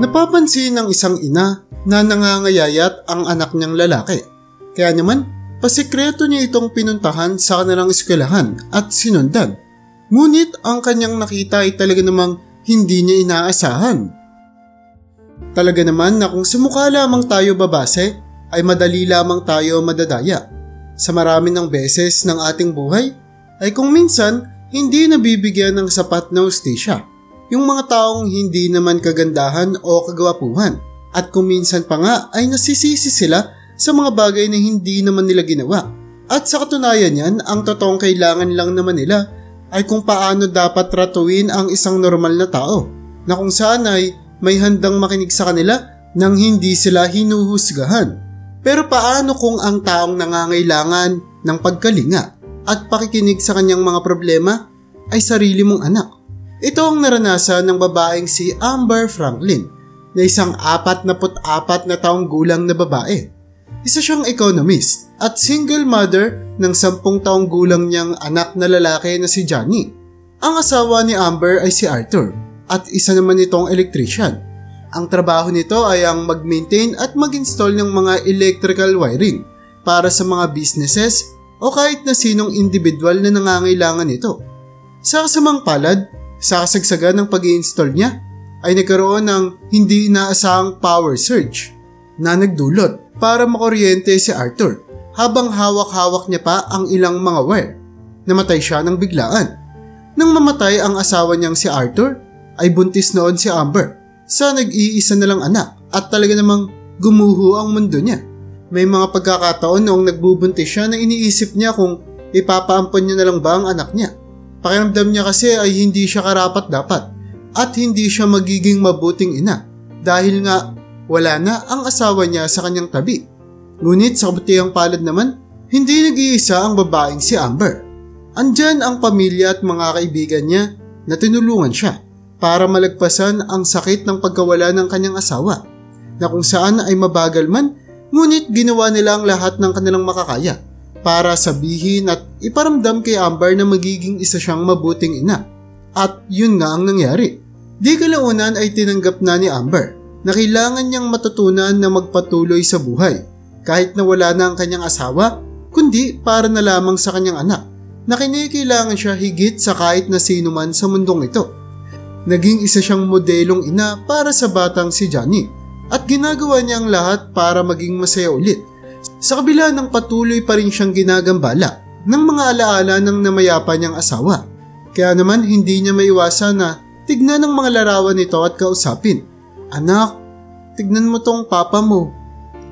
Napapansin ng isang ina na nangangayayat ang anak niyang lalaki. Kaya naman, pasikreto niya itong pinuntahan sa kanilang eskwelahan at sinundan. Ngunit ang kanyang nakita ay talaga namang hindi niya inaasahan. Talaga naman na kung sumukha lamang tayo babase, ay madali lamang tayo madadaya. Sa marami ng beses ng ating buhay, ay kung minsan hindi nabibigyan ng sapat na hustisya yung mga taong hindi naman kagandahan o kagwapuhan, at kung minsan pa nga ay nasisisi sila sa mga bagay na hindi naman nila ginawa. At sa katunayan yan, ang totoong kailangan lang naman nila ay kung paano dapat ratuin ang isang normal na tao, na kung saan ay may handang makinig sa kanila nang hindi sila hinuhusgahan. Pero paano kung ang taong nangangailangan ng pagkalinga at pakikinig sa kanyang mga problema ay sarili mong anak? Ito ang naranasan ng babaeng si Amber Franklin, na isang 44 na taong gulang na babae. Isa siyang economist at single mother ng 10 taong gulang niyang anak na lalaki na si Johnny. Ang asawa ni Amber ay si Arthur at isa naman itong electrician. Ang trabaho nito ay ang mag-maintain at mag-install ng mga electrical wiring para sa mga businesses o kahit na sinong individual na nangangailangan nito. Sa kasamang palad, sa kasagsagan ng pag-i-install niya, ay nagkaroon ng hindi inaasahang power surge na nagdulot para makuryente si Arthur habang hawak-hawak niya pa ang ilang mga wire. Namatay siya ng biglaan. Nang mamatay ang asawa niyang si Arthur, ay buntis noon si Amber sa nag-iisa na lang anak at talaga namang gumuho ang mundo niya. May mga pagkakataon noong nagbubuntis siya na iniisip niya kung ipapaampon niya na lang ba ang anak niya. Pakiramdam niya kasi ay hindi siya karapat-dapat at hindi siya magiging mabuting ina dahil nga wala na ang asawa niya sa kanyang tabi. Ngunit sa kabutihang palad naman, hindi nag-iisa ang babaeng si Amber. Andyan ang pamilya at mga kaibigan niya na tinulungan siya para malagpasan ang sakit ng pagkawala ng kanyang asawa, na kung saan ay mabagal man, ngunit ginawa nila ang lahat ng kanilang makakaya para sabihin at iparamdam kay Amber na magiging isa siyang mabuting ina. At yun nga ang nangyari. Di kalaunan ay tinanggap na ni Amber na kailangan niyang matutunan na magpatuloy sa buhay kahit na wala na ang kanyang asawa, kundi para na lamang sa kanyang anak, na kailangan siya higit sa kahit na sino man sa mundong ito. Naging isa siyang modelong ina para sa batang si Johnny at ginagawa niya ang lahat para maging masaya ulit. Sa kabila ng patuloy pa rin siyang ginagambala ng mga alaala ng namayapa niyang asawa. Kaya naman hindi niya maiwasan na tignan ng mga larawan nito at kausapin. Anak, tignan mo tong papa mo.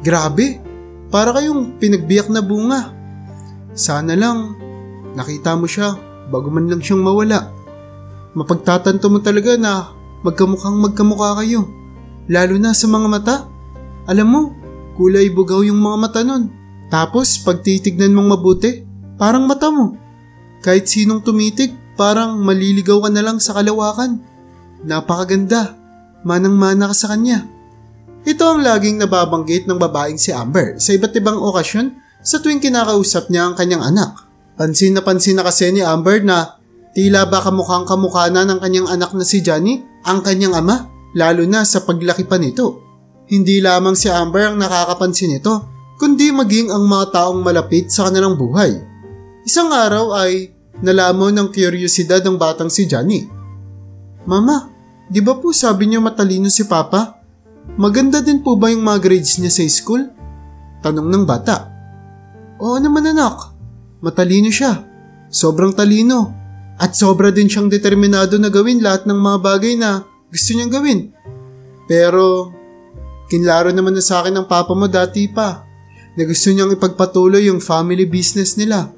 Grabe, para kayong pinagbiyak na bunga. Sana lang nakita mo siya bago man lang siyang mawala. Mapagtatanto mo talaga na magkamukhang magkamukha kayo. Lalo na sa mga mata. Alam mo, kulay bugaw yung mga mata nun. Tapos pag titignan mong mabuti, parang mata mo. Kahit sinong tumitig, parang maliligaw ka na lang sa kalawakan. Napakaganda. Manang-mana ka sa kanya. Ito ang laging nababanggit ng babaeng si Amber sa iba't ibang okasyon sa tuwing kinakausap niya ang kanyang anak. Pansin na kasi ni Amber na tila ba kamukhang-kamukha na ng kanyang anak na si Johnny, ang kanyang ama, lalo na sa paglaki pa nito. Hindi lamang si Amber ang nakakapansin nito, kundi maging ang mga taong malapit sa kanilang buhay. Isang araw ay nalamon ng kuryosidad ng batang si Johnny. Mama, di ba po sabi niyo matalino si Papa? Maganda din po ba yung mga grades niya sa school? Tanong ng bata. Oo naman anak, matalino siya. Sobrang talino. At sobra din siyang determinado na gawin lahat ng mga bagay na gusto niyang gawin. Pero, kinlaro naman na sa akin ng papa mo dati pa na gusto niyang ipagpatuloy yung family business nila.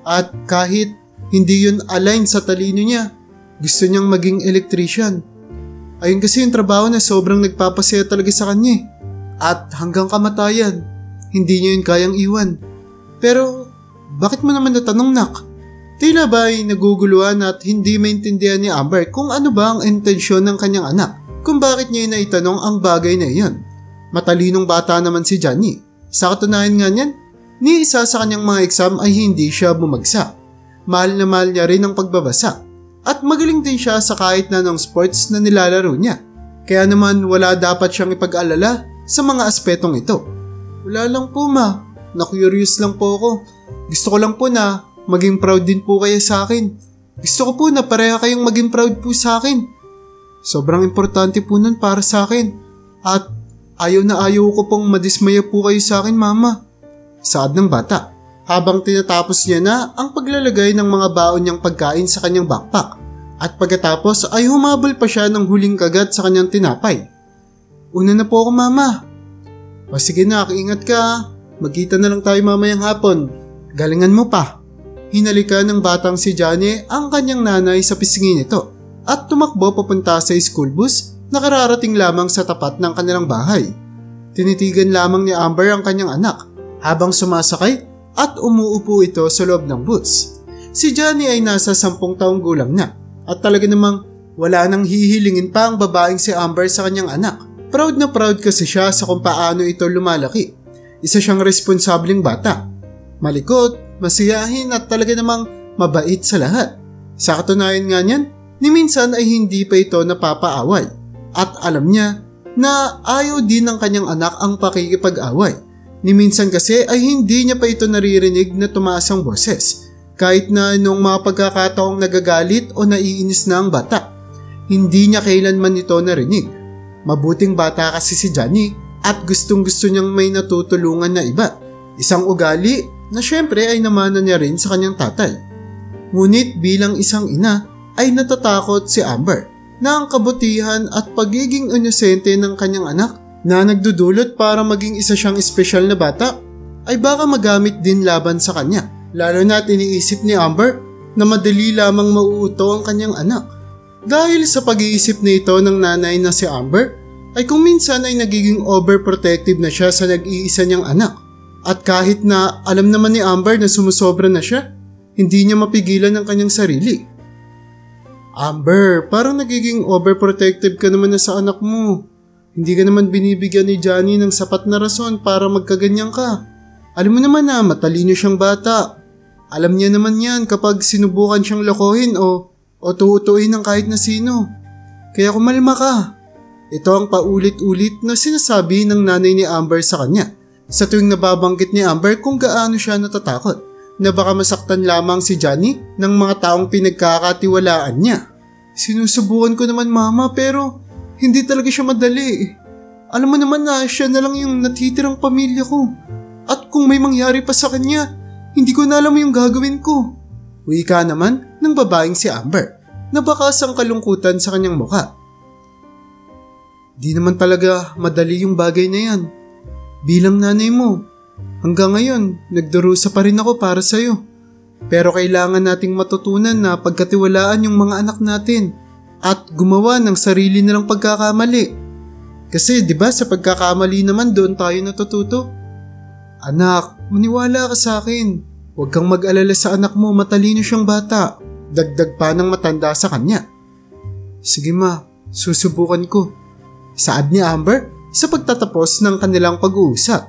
At kahit hindi yun align sa talino niya, gusto niyang maging electrician. Ayun kasi yung trabaho na sobrang nagpapasaya talaga sa kanya. At hanggang kamatayan, hindi niya yun kayang iwan. Pero, bakit mo naman natanong, nak? Tila ba ay naguguluhan at hindi maintindihan ni Amber kung ano ba ang intensyon ng kanyang anak, kung bakit niya naitanong ang bagay na iyon. Matalinong bata naman si Johnny. Sa katunayan nga niyan, ni isa sa kanyang mga exam ay hindi siya bumagsak. Mahal na mahal niya rin ang pagbabasa. At magaling din siya sa kahit na ng sports na nilalaro niya. Kaya naman wala dapat siyang ipag-alala sa mga aspetong ito. Wala lang po ma, na-curious lang po ako. Gusto ko lang po na maging proud din po kayo sa akin. Gusto ko po na pareha kayong maging proud po sa akin. Sobrang importante po nun para sa akin. At ayaw na ayaw ko pong madismaya po kayo sa akin mama. Saad ng bata habang tinatapos niya na ang paglalagay ng mga baon niyang pagkain sa kanyang backpack. At pagkatapos ay humabol pa siya ng huling kagat sa kanyang tinapay. Una na po ako mama. O sige na, ingat ka. Magkita na lang tayo mamayang hapon. Galingan mo pa. Hinalika ng batang si Johnny ang kanyang nanay sa pisngi nito at tumakbo papunta sa school bus na kararating lamang sa tapat ng kanilang bahay. Tinitigan lamang ni Amber ang kanyang anak habang sumasakay at umuupo ito sa loob ng bus. Si Johnny ay nasa 10 taong gulang na. At talaga namang wala nang hihilingin pa ang babaeng si Amber sa kanyang anak. Proud na proud kasi siya sa kung paano ito lumalaki. Isa siyang responsableng bata. Malikot, masiyahin at talaga namang mabait sa lahat. Sa katunayan nga niyan, ni minsan ay hindi pa ito napapaaway. At alam niya na ayaw din ng kanyang anak ang pakikipag-away. Ni minsan kasi ay hindi niya pa ito naririnig na tumaas ang boses. Kahit na nung mga pagkakataong nagagalit o naiinis na ang bata, hindi niya kailanman ito narinig. Mabuting bata kasi si Johnny at gustong gusto niyang may natutulungan na iba. Isang ugali na syempre ay namana niya rin sa kanyang tatay. Ngunit bilang isang ina ay natatakot si Amber na ang kabutihan at pagiging inosente ng kanyang anak na nagdudulot para maging isa siyang espesyal na bata ay baka magamit din laban sa kanya. Lalo na't iniisip ni Amber na madali lamang mauuto ang kanyang anak. Dahil sa pag-iisip nito ng nanay na si Amber, ay kung minsan ay nagiging overprotective na siya sa nag-iisa niyang anak. At kahit na alam naman ni Amber na sumusobra na siya, hindi niya mapigilan ang kanyang sarili. Amber, parang nagiging overprotective ka naman na sa anak mo. Hindi ka naman binibigyan ni Johnny ng sapat na rason para magkaganyan ka. Alam mo naman na matalino siyang bata. Alam niya naman yan kapag sinubukan siyang lokohin o tuutuin ng kahit na sino. Kaya kumalma ka. Ito ang paulit-ulit na sinasabi ng nanay ni Amber sa kanya. Sa tuwing nababanggit ni Amber kung gaano siya natatakot na baka masaktan lamang si Johnny ng mga taong pinagkakatiwalaan niya. Sinusubukan ko naman mama pero hindi talaga siya madali. Alam mo naman na siya na lang yung natitirang pamilya ko. At kung may mangyari pa sa kanya, hindi ko na alam yung gagawin ko. Wika naman ng babaeng si Amber na bakas ang kalungkutan sa kanyang mukha. Di naman talaga madali yung bagay na yan. Bilang nanay mo, hanggang ngayon nagdurusa pa rin ako para sa'yo. Pero kailangan nating matutunan na pagkatiwalaan yung mga anak natin at gumawa ng sarili nilang pagkakamali. Kasi 'di ba sa pagkakamali naman doon tayo natututo? Anak, maniwala ka sa akin. Huwag kang mag-alala sa anak mo, matalino siyang bata. Dagdag pa ng matanda sa kanya. Sige ma, susubukan ko. Saad ni Amber sa pagtatapos ng kanilang pag-uusap.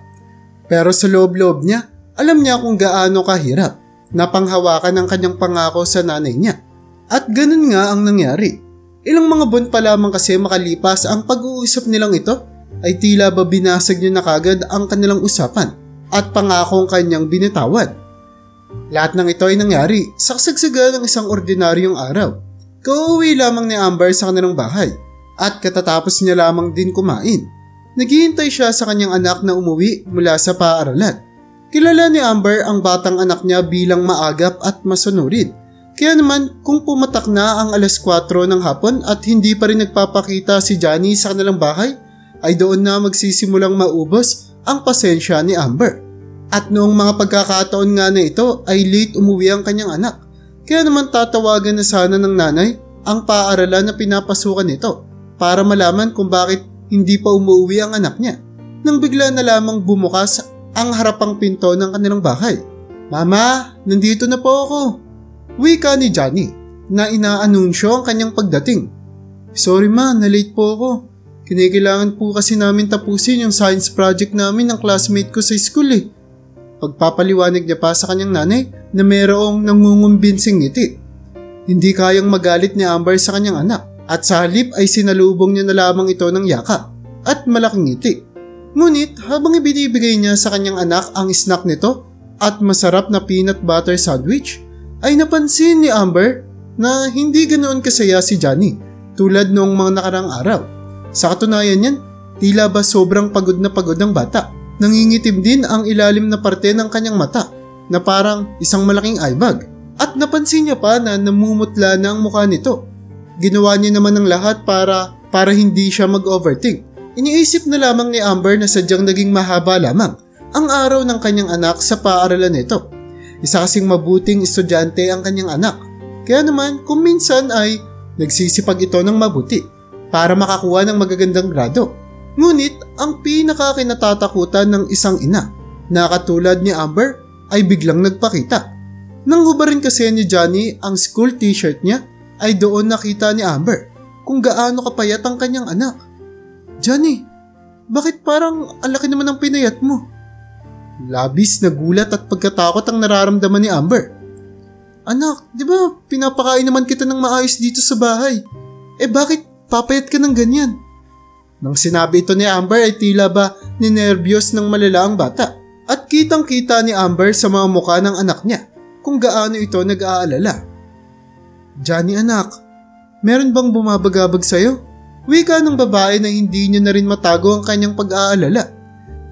Pero sa loob-loob niya, alam niya kung gaano kahirap na panghawakan ang kanyang pangako sa nanay niya. At ganun nga ang nangyari. Ilang mga buwan pa lamang kasi makalipas ang pag-uusap nilang ito ay tila ba binasag niya na kagad ang kanilang usapan at pangakong kanyang binitawan. Lahat ng ito ay nangyari sa kasagsagan ng isang ordinaryong araw. Kauwi lamang ni Amber sa kanilang bahay at katatapos niya lamang din kumain. Naghihintay siya sa kanyang anak na umuwi mula sa paaralan. Kilala ni Amber ang batang anak niya bilang maagap at masunurin. Kaya naman kung pumatak na ang 4:00 ng hapon at hindi pa rin nagpapakita si Johnny sa kanilang bahay, ay doon na magsisimulang maubos ang pasensya ni Amber. At noong mga pagkakataon nga na ito ay late umuwi ang kanyang anak. Kaya naman tatawagan na sana ng nanay ang paaralan na pinapasukan nito para malaman kung bakit hindi pa umuwi ang anak niya. Nang bigla na lamang bumukas ang harapang pinto ng kanilang bahay. Mama, nandito na po ako. Wika ni Johnny na inaanunsyo ang kanyang pagdating. Sorry ma, na-late po ako. Kinikilangan po kasi namin tapusin yung science project namin ng classmate ko sa school eh. Pagpapaliwanag niya pa sa kanyang nanay na mayroong nangungumbensing ngiti. Hindi kayang magalit ni Amber sa kanyang anak At sa halip ay sinalubong niya na lamang ito ng yakap at malaking ngiti. Ngunit habang ibinibigay niya sa kanyang anak ang snack nito at masarap na peanut butter sandwich, ay napansin ni Amber na hindi ganoon kasaya si Johnny tulad noong mga nakarang araw. Sa katunayan niyan, tila ba sobrang pagod ang bata. Nangingitim din ang ilalim na parte ng kanyang mata na parang isang malaking eye bag. At napansin niya pa na namumutla na ang mukha nito. Ginawa niya naman ng lahat para hindi siya mag-overthink. Iniisip na lamang ni Amber na sadyang naging mahaba lamang ang araw ng kanyang anak sa paaralan nito. Isa kasing mabuting estudyante ang kanyang anak. Kaya naman kung minsan ay nagsisipag ito ng mabuti para makakuha ng magagandang grado. Ngunit ang pinakakinatatakutan ng isang ina na katulad ni Amber ay biglang nagpakita. Nang hubarin kasi ni Johnny ang school t-shirt niya ay doon nakita ni Amber kung gaano kapayat ang kanyang anak. "Johnny, bakit parang ang laki naman ng pinayat mo?" Labis na gulat at pagkatakot ang nararamdaman ni Amber. "Anak, di ba pinapakain naman kita ng maayos dito sa bahay? Bakit papayat ka ng ganyan?" Nang sinabi ito ni Amber ay tila ba ninervyos ng malala ang bata at kitang-kita ni Amber sa mga mukha ng anak niya kung gaano ito nag-aalala. "Johnny anak, meron bang bumabagabag sa'yo?" Wika ng babae na hindi niya na rin matago ang kanyang pag-aalala.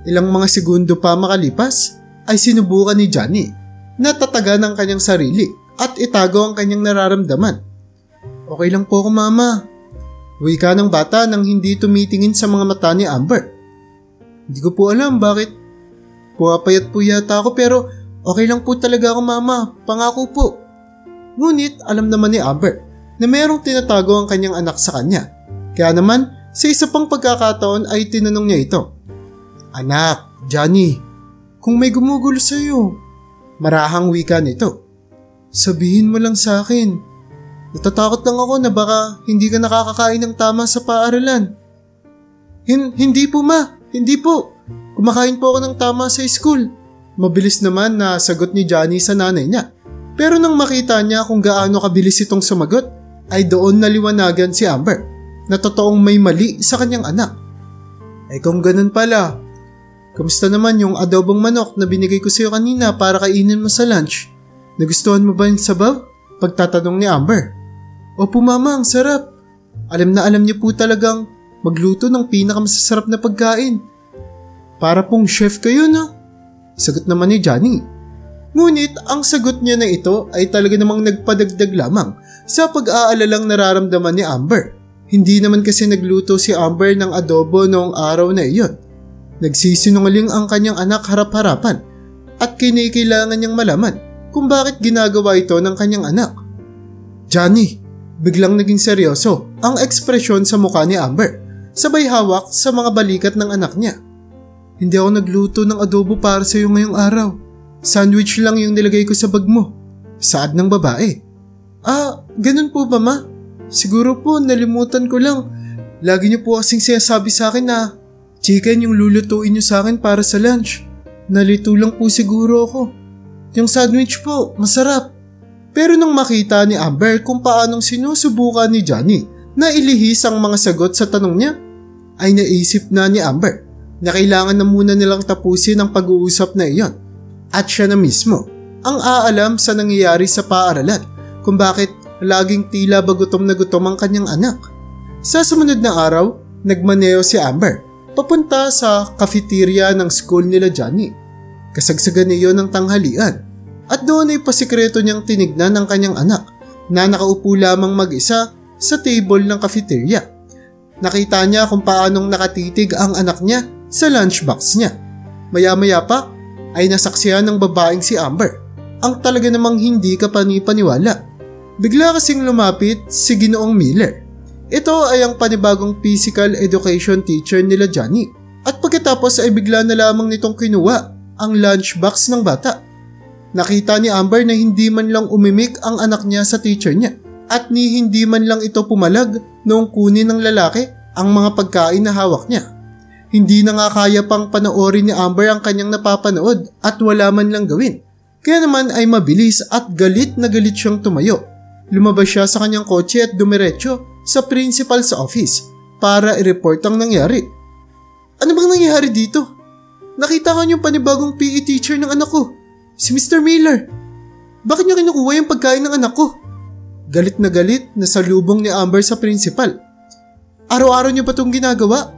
Ilang mga segundo pa makalipas ay sinubukan ni Johnny na tatagan ang kanyang sarili at itago ang kanyang nararamdaman. "Okay lang po ako mama." Wika ng bata nang hindi tumitingin sa mga mata ni Amber. "Hindi ko po alam bakit pumapayat po yata ako pero okay lang po talaga ako mama, pangako po." Ngunit alam naman ni Amber na mayroong tinatago ang kanyang anak sa kanya. Kaya naman sa isa pang pagkakataon ay tinanong niya ito. "Anak, Johnny, kung may gumugulo sa iyo," marahang wika nito, "sabihin mo lang sa akin. Natatakot lang ako na baka hindi ka nakakakain ng tama sa paaralan." Hindi po ma, hindi po. Kumakain po ako ng tama sa school." Mabilis naman na sagot ni Johnny sa nanay niya. Pero nang makita niya kung gaano kabilis itong sumagot, ay doon naliwanagan si Amber na totoong may mali sa kanyang anak. Kung ganun pala, kamusta naman yung adobong manok na binigay ko sa iyo kanina para kainin mo sa lunch? Nagustuhan mo ba yung sabaw? Pagtatanong ni Amber. "Opo mama, ang sarap. Alam na alam niyo po talagang magluto ng pinakamasasarap na pagkain. Para pong chef kayo no?" Sagot naman ni Johnny. Ngunit ang sagot niya na ito ay talaga namang nagpadagdag lamang sa pag-aalalang nararamdaman ni Amber. Hindi naman kasi nagluto si Amber ng adobo noong araw na iyon. Nagsisinungaling ang kanyang anak harap-harapan at kinikailangan niyang malaman kung bakit ginagawa ito ng kanyang anak. "Johnny," biglang naging seryoso ang ekspresyon sa mukha ni Amber, sabay hawak sa mga balikat ng anak niya. "Hindi ako nagluto ng adobo para sa iyo ngayong araw. Sandwich lang yung nilagay ko sa bag mo." Saad ng babae. Ganun po ba ma? Siguro po nalimutan ko lang. Lagi niyo po kasing sinasabi sa akin na chicken yung lulutuin niyo sa akin para sa lunch. Nalito lang po siguro ako. Yung sandwich po, masarap." Pero nang makita ni Amber kung paanong sinusubukan ni Johnny na ilihis ang mga sagot sa tanong niya, ay naisip na ni Amber na kailangan na muna nilang tapusin ang pag-uusap na iyon. At siya na mismo ang aalam sa nangyayari sa paaralan kung bakit laging tila ba gutom na gutom ang kanyang anak. Sa sumunod na araw, nagmaneo si Amber papunta sa cafeteria ng school nila Johnny. Kasagsagan niyo ng tanghalian at doon ay pasikreto niyang tinignan ng kanyang anak na nakaupo lamang mag-isa sa table ng cafeteria. Nakita niya kung paanong nakatitig ang anak niya sa lunchbox niya. Maya-maya pa ay nasaksihan ng babaeng si Amber ang talaga namang hindi kapani-paniwala. Bigla kasing lumapit si Ginoong Miller. Ito ay ang panibagong physical education teacher nila Johnny. At pagkatapos ay bigla na lamang nitong kinuha ang lunchbox ng bata. Nakita ni Amber na hindi man lang umimik ang anak niya sa teacher niya at ni hindi man lang ito pumalag noong kunin ng lalaki ang mga pagkain na hawak niya. Hindi na nga kaya pang panoorin ni Amber ang kanyang napapanood at wala man lang gawin. Kaya naman ay mabilis at galit na galit siyang tumayo. Lumabas siya sa kanyang kotse at dumiretso sa principal's office para i-report ang nangyari. Ano bang nangyari dito? Nakita ko yung panibagong PE teacher ng anak ko, si Mr. Miller. Bakit niya kinukuha yung pagkain ng anak ko? Galit na salubong ni Amber sa principal. Araw-araw niyo ba itong ginagawa?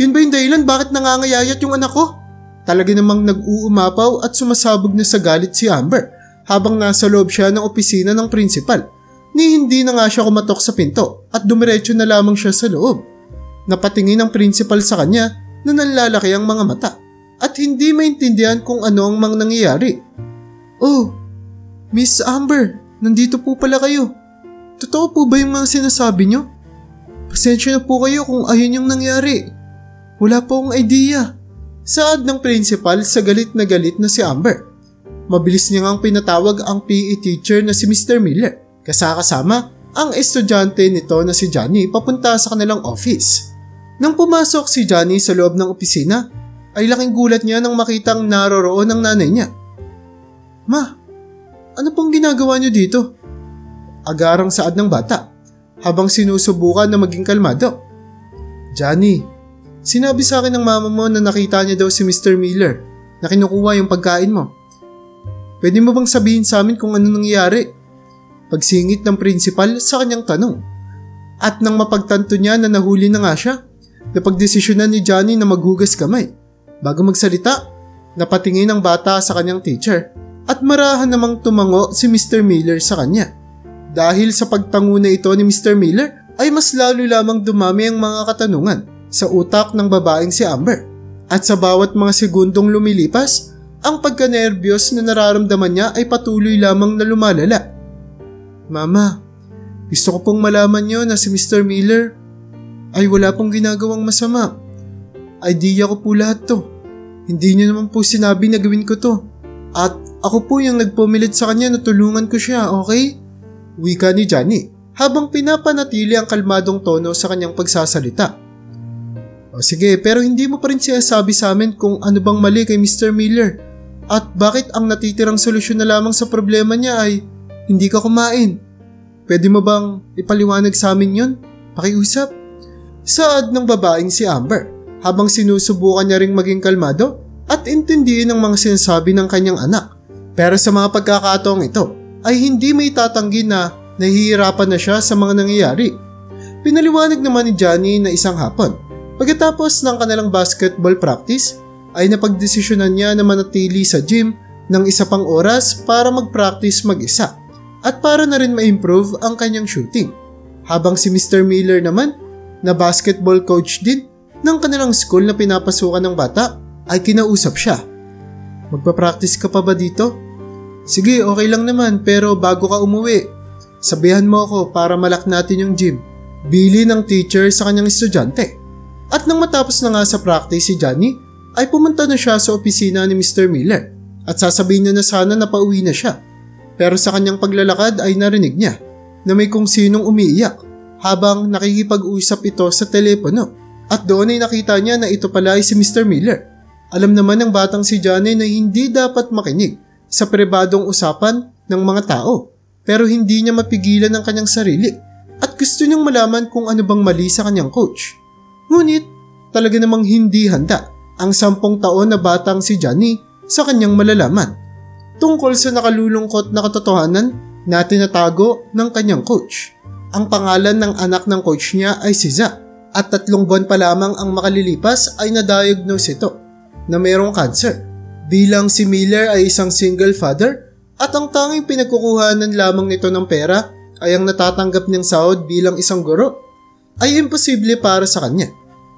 Yun ba yung dahilan bakit nangangayayat yung anak ko? Talaga namang nag-uumapaw at sumasabog na sa galit si Amber habang nasa loob siya ng opisina ng principal. Ni hindi na nga siya kumatok sa pinto at dumiretso na lamang siya sa loob. Napatingin ang principal sa kanya na nanlalaki ang mga mata at hindi maintindihan kung ano ang mga nangyayari. Oh, Miss Amber, nandito po pala kayo. Totoo po ba yung mga sinasabi nyo? Pasensya na po kayo kung ayun yung nangyari. Wala po akong idea. Saad ng principal sa galit na si Amber. Mabilis niya ngang pinatawag ang PE teacher na si Mr. Miller. Kasama ang estudyante nito na si Johnny papunta sa kanilang office. Nang pumasok si Johnny sa loob ng opisina, ay laking gulat niya nang makitang naroroon ang nanay niya. Ma, ano pong ginagawa niyo dito? Agarang saad ng bata habang sinusubukan na maging kalmado. Johnny, sinabi sa akin ng mama mo na nakita niya daw si Mr. Miller na kinukuha yung pagkain mo. Pwede mo bang sabihin sa amin kung ano nangyayari? Pagsingit ng principal sa kanyang tanong. At nang mapagtanto niya na nahuli na nga siya, napagdesisyonan ni Johnny na maghugas kamay. Bago magsalita, napatingin ang bata sa kanyang teacher at marahan namang tumango si Mr. Miller sa kanya. Dahil sa pagtango na ito ni Mr. Miller ay mas lalo lamang dumami ang mga katanungan sa utak ng babaeng si Amber. At sa bawat mga segundong lumilipas, ang pagkanerbiyos na nararamdaman niya ay patuloy lamang na lumalala. Mama, gusto ko pong malaman niyo na si Mr. Miller ay wala pong ginagawang masama. Idea ko po lahat to. Hindi niyo naman po sinabi na gawin ko to. At ako po yung nagpumilit sa kanya na tulungan ko siya, okay? Wika ni Johnny habang pinapanatili ang kalmadong tono sa kanyang pagsasalita. O sige, pero hindi mo pa rin sinasabi sa amin kung ano bang mali kay Mr. Miller at bakit ang natitirang solusyon na lamang sa problema niya ay hindi ka kumain. Pwede mo bang ipaliwanag sa amin yun? Pakiusap. Saad ng babaeng si Amber habang sinusubukan niya ring maging kalmado at intindihin ang mga sinasabi ng kanyang anak. Pero sa mga pagkakataong ito ay hindi may tatanggi na nahihirapan na siya sa mga nangyayari. Pinaliwanag naman ni Johnny na isang hapon. Pagkatapos ng kanilang basketball practice ay napagdesisyonan niya na manatili sa gym ng isa pang oras para mag-practice mag-isa at para na rin ma-improve ang kanyang shooting. Habang si Mr. Miller naman na basketball coach din ng kanilang school na pinapasukan ng bata ay kinausap siya. Magpa-practice ka pa ba dito? Sige, okay lang naman pero bago ka umuwi, sabihan mo ako para malak natin yung gym. Bili ng teacher sa kanyang estudyante. At nang matapos na nga sa practice si Johnny, ay pumunta na siya sa opisina ni Mr. Miller at sasabihin niya na sana na pauwi na siya. Pero sa kanyang paglalakad ay narinig niya na may kung sinong umiiyak habang nakikipag-usap ito sa telepono. At doon ay nakita niya na ito pala ay si Mr. Miller. Alam naman ng batang si Johnny na hindi dapat makinig sa pribadong usapan ng mga tao, pero hindi niya mapigilan ang kanyang sarili at gusto niyang malaman kung ano bang mali sa kanyang coach. Ngunit talaga namang hindi handa ang 10 taon na batang si Johnny sa kanyang malalaman tungkol sa nakalulungkot na katotohanan na tinatago ng kanyang coach. Ang pangalan ng anak ng coach niya ay si Zach at 3 buwan pa lamang ang makalilipas ay na-diagnose ito na mayroong cancer. Bilang si Miller ay isang single father at ang tanging pinagkukuhanan lamang nito ng pera ay ang natatanggap niyang sahod bilang isang guro, ay imposible para sa kanya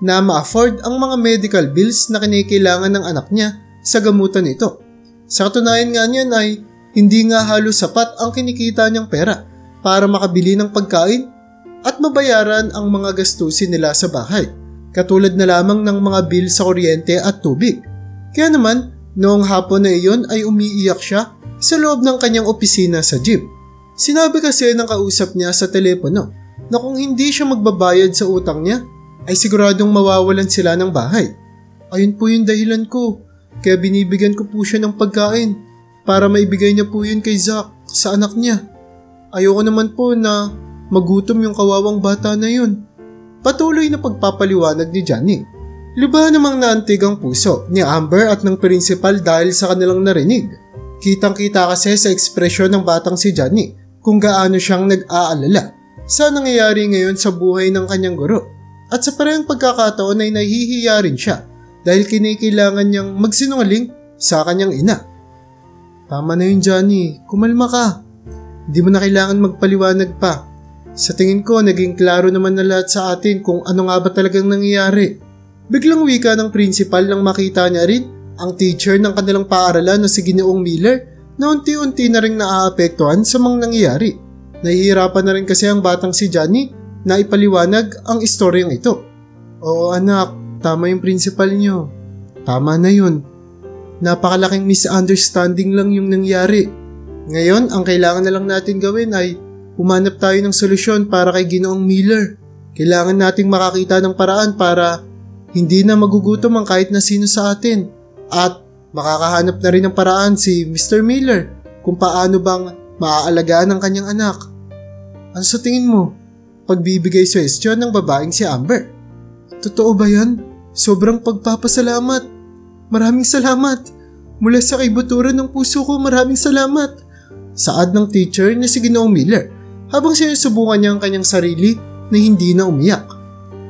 na ma-afford ang mga medical bills na kinikailangan ng anak niya sa gamutan nito. Sa katunayan nga niyan ay hindi nga halos sapat ang kinikita niyang pera para makabili ng pagkain at mabayaran ang mga gastusin nila sa bahay, katulad na lamang ng mga bill sa kuryente at tubig. Kaya naman, noong hapon na iyon ay umiiyak siya sa loob ng kanyang opisina sa gym. Sinabi kasi ng kausap niya sa telepono na kung hindi siya magbabayad sa utang niya, ay siguradong mawawalan sila ng bahay. Ayun po yung dahilan ko, kaya binibigyan ko po siya ng pagkain para maibigay niya po yun kay Zach sa anak niya. Ayoko naman po na magutom yung kawawang bata na yun. Patuloy na pagpapaliwanag ni Johnny. Lubha namang naantig ang puso ni Amber at ng principal dahil sa kanilang narinig. Kitang-kita kasi sa ekspresyon ng batang si Johnny kung gaano siyang nag-aalala sa nangyayari ngayon sa buhay ng kanyang guro. At sa parehong pagkakataon ay nahihiya rin siya dahil kinikailangan niyang magsinungaling sa kanyang ina. Tama na yun, Johnny. Kumalma ka. Hindi mo na kailangan magpaliwanag pa. Sa tingin ko, naging klaro naman na lahat sa atin kung ano nga ba talagang nangyayari. Biglang wika ng principal nang makita niya rin ang teacher ng kanilang paaralan na si Ginoong Miller na unti-unti na rin naaapektuhan sa mga nangyayari. Nahihirapan na rin kasi ang batang si Johnny na ipaliwanag ang istoryang ito. Oo anak, tama yung principal niyo. Tama na yun. Napakalaking misunderstanding lang yung nangyari. Ngayon, ang kailangan na lang natin gawin ay humanap tayo ng solusyon para kay Ginoong Miller. Kailangan nating makakita ng paraan para hindi na magugutom ang kahit na sino sa atin. At makakahanap na rin ng paraan si Mr. Miller kung paano bang maaalagaan ang kanyang anak. Ano sa tingin mo? Pagbibigay suwestyon ng babaeng si Amber. Totoo ba yan? Sobrang pagpapasalamat. Maraming salamat. Mula sa kaibuturan ng puso ko, maraming salamat. Saad ng teacher na si Ginoong Miller habang sinusubukan niya ang kanyang sarili na hindi na umiyak.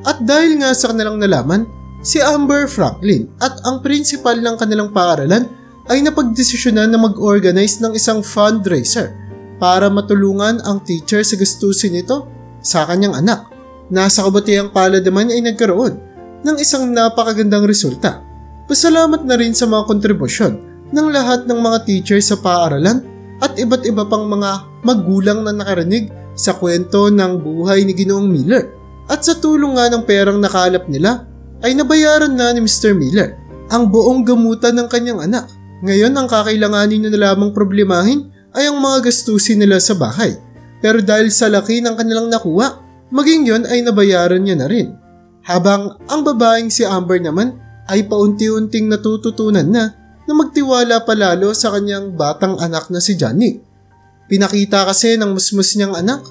At dahil nga sa kanilang nalaman, si Amber Franklin at ang principal ng kanilang paaralan ay napagdesisyonan na mag-organize ng isang fundraiser para matulungan ang teacher sa gastusin nito sa kanyang anak. Nasa kabatihang palad naman ay nagkaroon ng isang napakagandang resulta. Pasalamat na rin sa mga kontribusyon ng lahat ng mga teacher sa paaralan at iba't iba pang mga magulang na nakarinig sa kwento ng buhay ni Ginoong Miller. At sa tulong nga ng perang nakalap nila, ay nabayaran na ni Mr. Miller ang buong gamutan ng kanyang anak. Ngayon ang kakailanganin na lamang problemahin ay ang mga gastusin nila sa bahay. Pero dahil sa laki ng kanilang nakuha, maging yon ay nabayaran niya na rin. Habang ang babaeng si Amber naman ay paunti-unting natututunan na magtiwala palalo sa kanyang batang anak na si Johnny. Pinakita kasi ng musmus niyang anak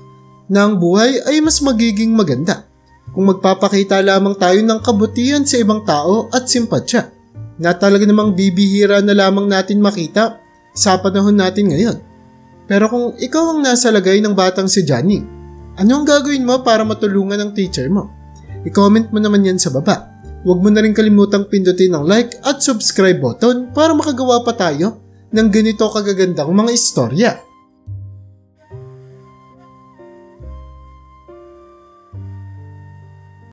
na ang buhay ay mas magiging maganda kung magpapakita lamang tayo ng kabutihan sa ibang tao at simpatsya na talaga namang bibihira na lamang natin makita sa panahon natin ngayon. Pero kung ikaw ang nasa lagay ng batang si Johnny, ano ang gagawin mo para matulungan ang teacher mo? I-comment mo naman yan sa baba. Huwag mo na rin kalimutang pindutin ang like at subscribe button para makagawa pa tayo ng ganito kagagandang mga istorya.